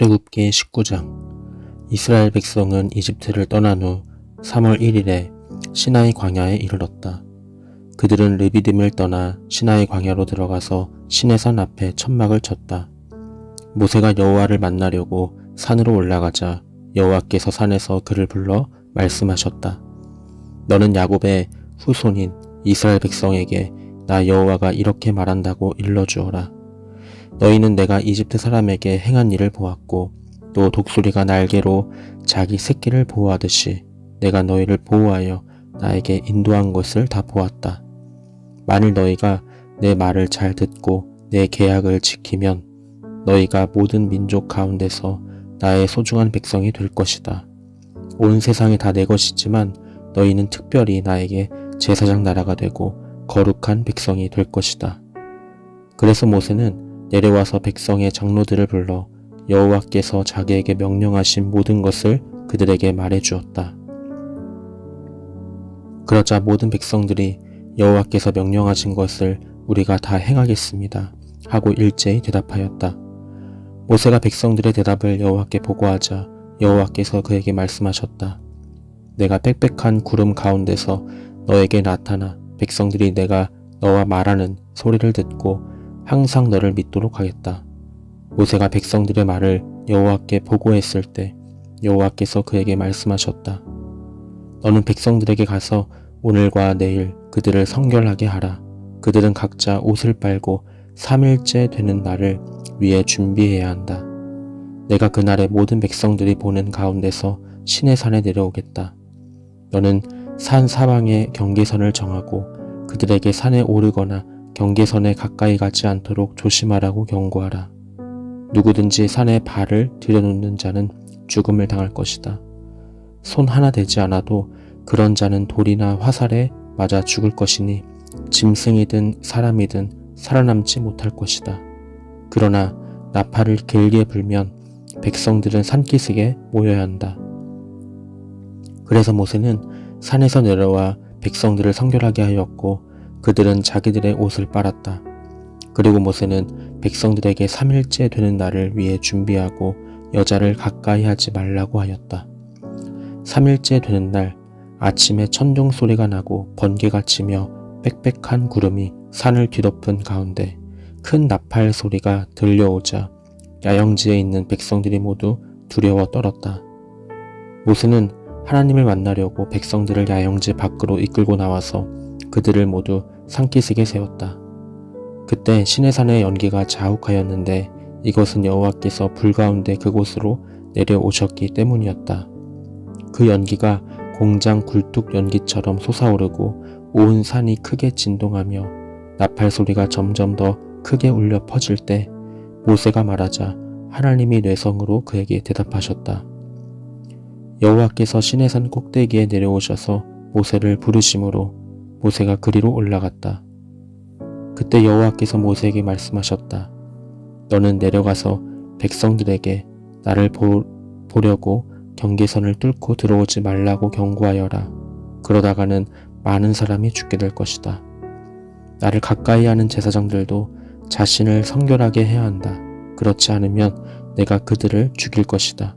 출애굽기 19장. 이스라엘 백성은 이집트를 떠난 후 3월 1일에 시나이 광야에 이르렀다. 그들은 르비딤을 떠나 시나이 광야로 들어가서 시내산 앞에 천막을 쳤다. 모세가 여호와를 만나려고 산으로 올라가자 여호와께서 산에서 그를 불러 말씀하셨다. 너는 야곱의 후손인 이스라엘 백성에게 나 여호와가 이렇게 말한다고 일러주어라. 너희는 내가 이집트 사람에게 행한 일을 보았고 또 독수리가 날개로 자기 새끼를 보호하듯이 내가 너희를 보호하여 나에게 인도한 것을 다 보았다. 만일 너희가 내 말을 잘 듣고 내 계약을 지키면 너희가 모든 민족 가운데서 나의 소중한 백성이 될 것이다. 온 세상이 다 내 것이지만 너희는 특별히 나에게 제사장 나라가 되고 거룩한 백성이 될 것이다. 그래서 모세는 내려와서 백성의 장로들을 불러 여호와께서 자기에게 명령하신 모든 것을 그들에게 말해 주었다. 그러자 모든 백성들이 여호와께서 명령하신 것을 우리가 다 행하겠습니다 하고 일제히 대답하였다. 모세가 백성들의 대답을 여호와께 보고하자 여호와께서 그에게 말씀하셨다. 내가 빽빽한 구름 가운데서 너에게 나타나 백성들이 내가 너와 말하는 소리를 듣고 항상 너를 믿도록 하겠다. 모세가 백성들의 말을 여호와께 보고했을 때 여호와께서 그에게 말씀하셨다. 너는 백성들에게 가서 오늘과 내일 그들을 성결하게 하라. 그들은 각자 옷을 빨고 3일째 되는 날을 위해 준비해야 한다. 내가 그날에 모든 백성들이 보는 가운데서 시내산에 내려오겠다. 너는 산 사방에 경계선을 정하고 그들에게 산에 오르거나 경계선에 가까이 가지 않도록 조심하라고 경고하라. 누구든지 산에 발을 들여놓는 자는 죽음을 당할 것이다. 손 하나 대지 않아도 그런 자는 돌이나 화살에 맞아 죽을 것이니 짐승이든 사람이든 살아남지 못할 것이다. 그러나 나팔을 길게 불면 백성들은 산기슭에 모여야 한다. 그래서 모세는 산에서 내려와 백성들을 성결하게 하였고 그들은 자기들의 옷을 빨았다. 그리고 모세는 백성들에게 3일째 되는 날을 위해 준비하고 여자를 가까이 하지 말라고 하였다. 3일째 되는 날 아침에 천둥 소리가 나고 번개가 치며 빽빽한 구름이 산을 뒤덮은 가운데 큰 나팔 소리가 들려오자 야영지에 있는 백성들이 모두 두려워 떨었다. 모세는 하나님을 만나려고 백성들을 야영지 밖으로 이끌고 나와서 그들을 모두 산기슭에 세웠다. 그때 시내산의 연기가 자욱하였는데 이것은 여호와께서 불 가운데 그곳으로 내려오셨기 때문이었다. 그 연기가 공장 굴뚝 연기처럼 솟아오르고 온 산이 크게 진동하며 나팔 소리가 점점 더 크게 울려 퍼질 때 모세가 말하자 하나님이 뇌성으로 그에게 대답하셨다. 여호와께서 시내산 꼭대기에 내려오셔서 모세를 부르심으로 모세가 그리로 올라갔다. 그때 여호와께서 모세에게 말씀하셨다. 너는 내려가서 백성들에게 나를 보려고 경계선을 뚫고 들어오지 말라고 경고하여라. 그러다가는 많은 사람이 죽게 될 것이다. 나를 가까이 하는 제사장들도 자신을 성결하게 해야 한다. 그렇지 않으면 내가 그들을 죽일 것이다.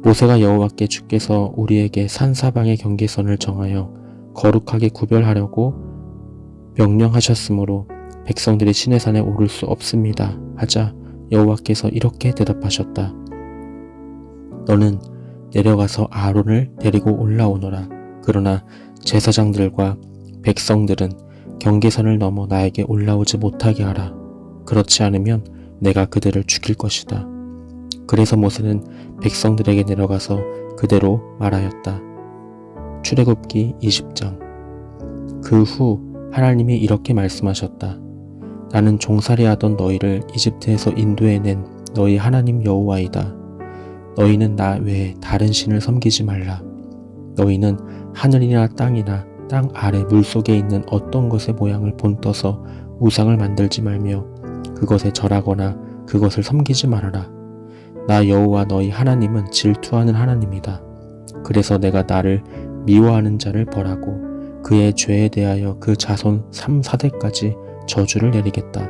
모세가 여호와께 주께서 우리에게 산 사방의 경계선을 정하여 거룩하게 구별하려고 명령하셨으므로 백성들이 시내산에 오를 수 없습니다 하자 여호와께서 이렇게 대답하셨다. 너는 내려가서 아론을 데리고 올라오너라. 그러나 제사장들과 백성들은 경계선을 넘어 나에게 올라오지 못하게 하라. 그렇지 않으면 내가 그들을 죽일 것이다. 그래서 모세는 백성들에게 내려가서 그대로 말하였다. 출애굽기 20장. 그 후 하나님이 이렇게 말씀하셨다. 나는 종살이하던 너희를 이집트에서 인도해낸 너희 하나님 여호와이다. 너희는 나 외에 다른 신을 섬기지 말라. 너희는 하늘이나 땅이나 땅 아래 물속에 있는 어떤 것의 모양을 본떠서 우상을 만들지 말며 그것에 절하거나 그것을 섬기지 말아라. 나 여호와 너희 하나님은 질투하는 하나님이다. 그래서 내가 나를 미워하는 자를 벌하고 그의 죄에 대하여 그 자손 3, 4대까지 저주를 내리겠다.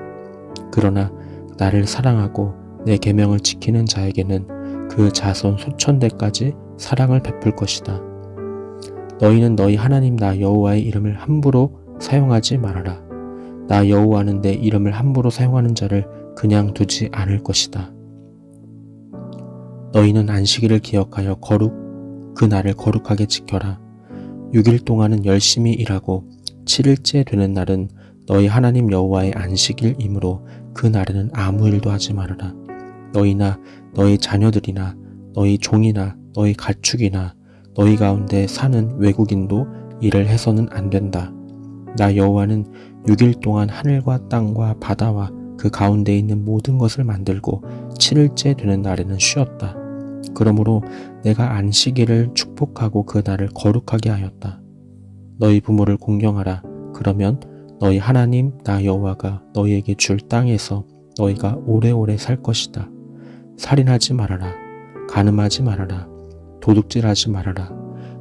그러나 나를 사랑하고 내 계명을 지키는 자에게는 그 자손 수천 대까지 사랑을 베풀 것이다. 너희는 너희 하나님 나 여호와의 이름을 함부로 사용하지 말아라. 나 여호와는 내 이름을 함부로 사용하는 자를 그냥 두지 않을 것이다. 너희는 안식일을 기억하여 그 날을 거룩하게 지켜라. 6일 동안은 열심히 일하고 7일째 되는 날은 너희 하나님 여호와의 안식일이므로 그 날에는 아무 일도 하지 말아라. 너희나 너희 자녀들이나 너희 종이나 너희 가축이나 너희 가운데 사는 외국인도 일을 해서는 안 된다. 나 여호와는 6일 동안 하늘과 땅과 바다와 그 가운데 있는 모든 것을 만들고 7일째 되는 날에는 쉬었다. 그러므로 내가 안식일을 축복하고 그 날을 거룩하게 하였다. 너희 부모를 공경하라. 그러면 너희 하나님 나 여호와가 너희에게 줄 땅에서 너희가 오래오래 살 것이다. 살인하지 말아라. 간음하지 말아라. 도둑질하지 말아라.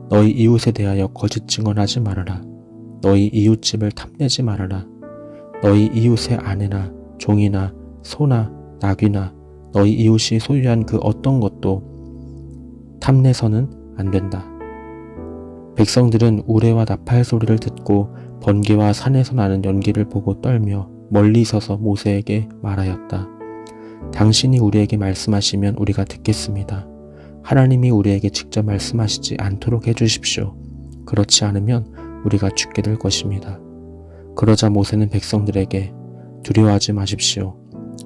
너희 이웃에 대하여 거짓 증언하지 말아라. 너희 이웃집을 탐내지 말아라. 너희 이웃의 아내나 종이나 소나 나귀나 너희 이웃이 소유한 그 어떤 것도 탐내서는 안 된다. 백성들은 우레와 나팔 소리를 듣고 번개와 산에서 나는 연기를 보고 떨며 멀리 서서 모세에게 말하였다. 당신이 우리에게 말씀하시면 우리가 듣겠습니다. 하나님이 우리에게 직접 말씀하시지 않도록 해주십시오. 그렇지 않으면 우리가 죽게 될 것입니다. 그러자 모세는 백성들에게 두려워하지 마십시오.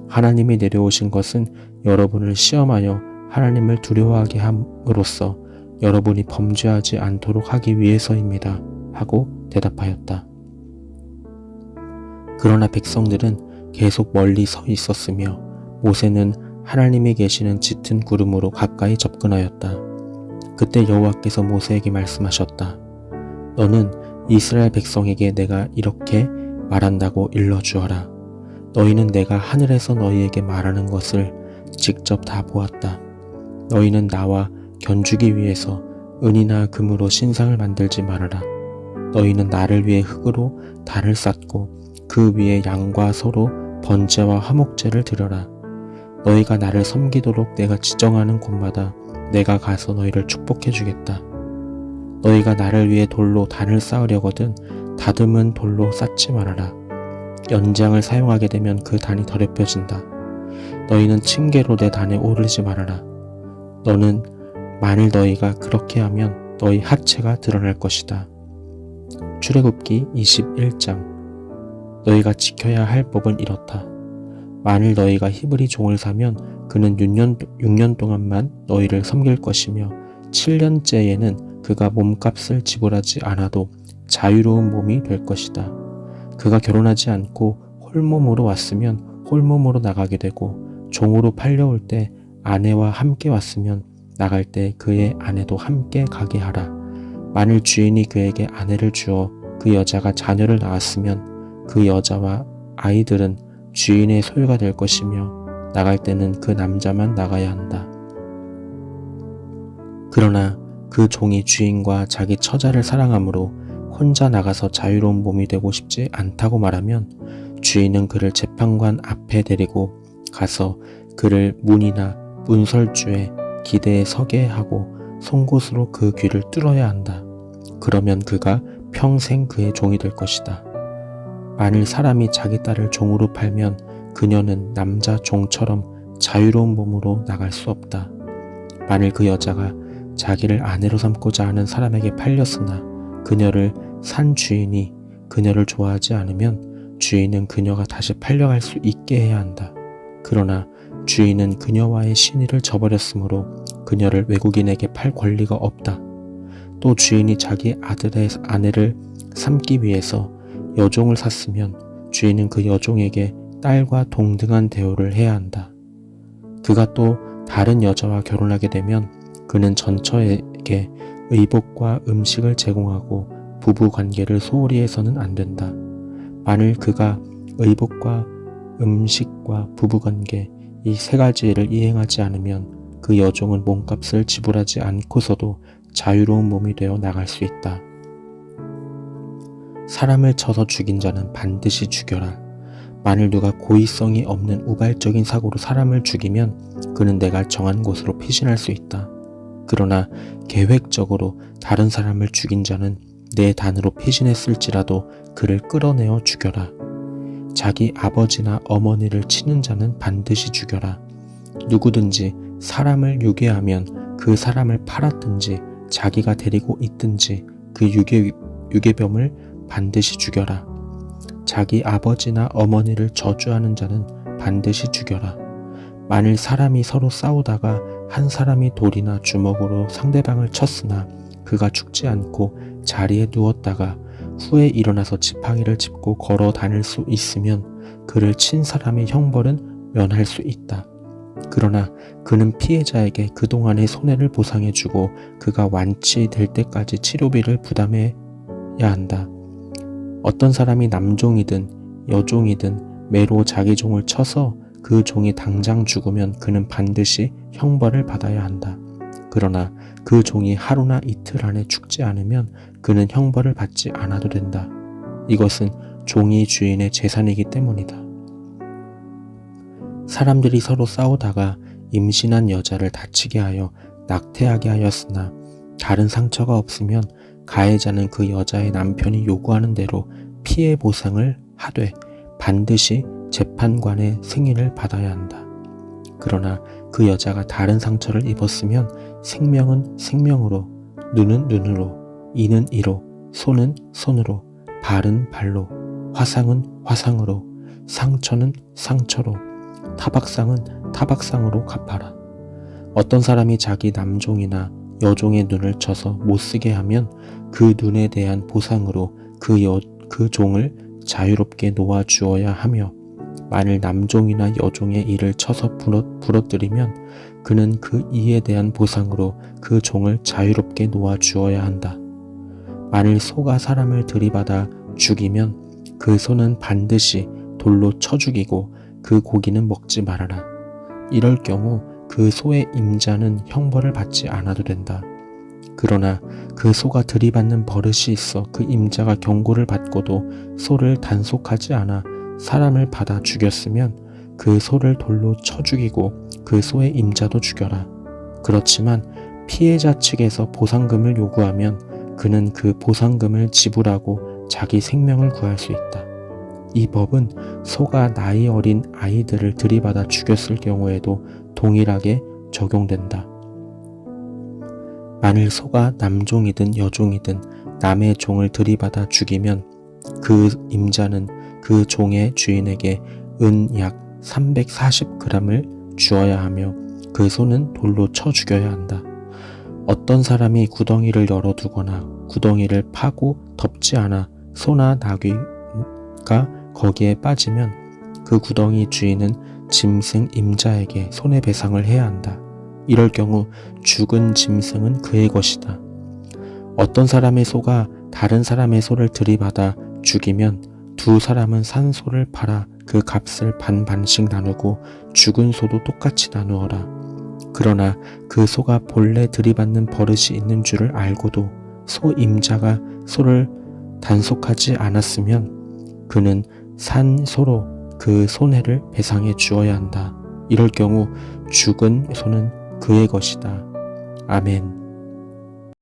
하나님이 내려오신 것은 여러분을 시험하여 하나님을 두려워하게 함으로써 여러분이 범죄하지 않도록 하기 위해서입니다. 하고 대답하였다. 그러나 백성들은 계속 멀리 서 있었으며 모세는 하나님이 계시는 짙은 구름으로 가까이 접근하였다. 그때 여호와께서 모세에게 말씀하셨다. 너는 이스라엘 백성에게 내가 이렇게 말한다고 일러주어라. 너희는 내가 하늘에서 너희에게 말하는 것을 직접 다 보았다. 너희는 나와 견주기 위해서 은이나 금으로 신상을 만들지 말아라. 너희는 나를 위해 흙으로 단을 쌓고 그 위에 양과 소로 번제와 화목제를 드려라. 너희가 나를 섬기도록 내가 지정하는 곳마다 내가 가서 너희를 축복해 주겠다. 너희가 나를 위해 돌로 단을 쌓으려거든 다듬은 돌로 쌓지 말아라. 연장을 사용하게 되면 그 단이 더럽혀진다. 너희는 층계로 내 단에 오르지 말아라. 너는 만일 너희가 그렇게 하면 너희 하체가 드러날 것이다. 출애굽기 21장. 너희가 지켜야 할 법은 이렇다. 만일 너희가 히브리 종을 사면 그는 6년 동안만 너희를 섬길 것이며 7년째에는 그가 몸값을 지불하지 않아도 자유로운 몸이 될 것이다. 그가 결혼하지 않고 홀몸으로 왔으면 홀몸으로 나가게 되고 종으로 팔려올 때 아내와 함께 왔으면 나갈 때 그의 아내도 함께 가게 하라. 만일 주인이 그에게 아내를 주어 그 여자가 자녀를 낳았으면 그 여자와 아이들은 주인의 소유가 될 것이며 나갈 때는 그 남자만 나가야 한다. 그러나 그 종이 주인과 자기 처자를 사랑하므로 혼자 나가서 자유로운 몸이 되고 싶지 않다고 말하면 주인은 그를 재판관 앞에 데리고 가서 그를 문이나 문설주에 기대에 서게 하고 송곳으로 그 귀를 뚫어야 한다. 그러면 그가 평생 그의 종이 될 것이다. 만일 사람이 자기 딸을 종으로 팔면 그녀는 남자 종처럼 자유로운 몸으로 나갈 수 없다. 만일 그 여자가 자기를 아내로 삼고자 하는 사람에게 팔렸으나 그녀를 산 주인이 그녀를 좋아하지 않으면 주인은 그녀가 다시 팔려갈 수 있게 해야 한다. 그러나 주인은 그녀와의 신의를 저버렸으므로 그녀를 외국인에게 팔 권리가 없다. 또 주인이 자기 아들의 아내를 삼기 위해서 여종을 샀으면 주인은 그 여종에게 딸과 동등한 대우를 해야 한다. 그가 또 다른 여자와 결혼하게 되면 그는 전처에게 의복과 음식을 제공하고 부부 관계를 소홀히 해서는 안 된다. 만일 그가 의복과 음식과 부부 관계 이 세 가지를 이행하지 않으면 그 여종은 몸값을 지불하지 않고서도 자유로운 몸이 되어 나갈 수 있다. 사람을 쳐서 죽인 자는 반드시 죽여라. 만일 누가 고의성이 없는 우발적인 사고로 사람을 죽이면 그는 내가 정한 곳으로 피신할 수 있다. 그러나 계획적으로 다른 사람을 죽인 자는 내 단으로 피신했을지라도 그를 끌어내어 죽여라. 자기 아버지나 어머니를 치는 자는 반드시 죽여라. 누구든지 사람을 유괴하면 그 사람을 팔았든지 자기가 데리고 있든지 그 유괴범을 반드시 죽여라. 자기 아버지나 어머니를 저주하는 자는 반드시 죽여라. 만일 사람이 서로 싸우다가 한 사람이 돌이나 주먹으로 상대방을 쳤으나 그가 죽지 않고 자리에 누웠다가 후에 일어나서 지팡이를 짚고 걸어 다닐 수 있으면 그를 친 사람의 형벌은 면할 수 있다. 그러나 그는 피해자에게 그동안의 손해를 보상해주고 그가 완치될 때까지 치료비를 부담해야 한다. 어떤 사람이 남종이든 여종이든 매로 자기 종을 쳐서 그 종이 당장 죽으면 그는 반드시 형벌을 받아야 한다. 그러나 그 종이 하루나 이틀 안에 죽지 않으면 그는 형벌을 받지 않아도 된다. 이것은 종이 주인의 재산이기 때문이다. 사람들이 서로 싸우다가 임신한 여자를 다치게 하여 낙태하게 하였으나 다른 상처가 없으면 가해자는 그 여자의 남편이 요구하는 대로 피해 보상을 하되 반드시 재판관의 승인을 받아야 한다. 그러나 그 여자가 다른 상처를 입었으면 생명은 생명으로, 눈은 눈으로, 이는 이로, 손은 손으로, 발은 발로, 화상은 화상으로, 상처는 상처로, 타박상은 타박상으로 갚아라. 어떤 사람이 자기 남종이나 여종의 눈을 쳐서 못쓰게 하면 그 눈에 대한 보상으로 그 종을 자유롭게 놓아 주어야 하며 만일 남종이나 여종의 이를 쳐서 부러뜨리면 그는 그 이에 대한 보상으로 그 종을 자유롭게 놓아 주어야 한다. 만일 소가 사람을 들이받아 죽이면 그 소는 반드시 돌로 쳐 죽이고 그 고기는 먹지 말아라. 이럴 경우 그 소의 임자는 형벌을 받지 않아도 된다. 그러나 그 소가 들이받는 버릇이 있어 그 임자가 경고를 받고도 소를 단속하지 않아 사람을 받아 죽였으면 그 소를 돌로 쳐 죽이고 그 소의 임자도 죽여라. 그렇지만 피해자 측에서 보상금을 요구하면 그는 그 보상금을 지불하고 자기 생명을 구할 수 있다. 이 법은 소가 나이 어린 아이들을 들이받아 죽였을 경우에도 동일하게 적용된다. 만일 소가 남종이든 여종이든 남의 종을 들이받아 죽이면 그 임자는 그 종의 주인에게 은 약 340g을 주어야 하며 그 소는 돌로 쳐 죽여야 한다. 어떤 사람이 구덩이를 열어두거나 구덩이를 파고 덮지 않아 소나 나귀가 거기에 빠지면 그 구덩이 주인은 짐승 임자에게 손해배상을 해야 한다. 이럴 경우 죽은 짐승은 그의 것이다. 어떤 사람의 소가 다른 사람의 소를 들이받아 죽이면 두 사람은 산 소를 팔아 그 값을 반반씩 나누고 죽은 소도 똑같이 나누어라. 그러나 그 소가 본래 들이받는 버릇이 있는 줄을 알고도 소 임자가 소를 단속하지 않았으면 그는 산 소로 그 손해를 배상해 주어야 한다. 이럴 경우 죽은 소는 그의 것이다. 아멘.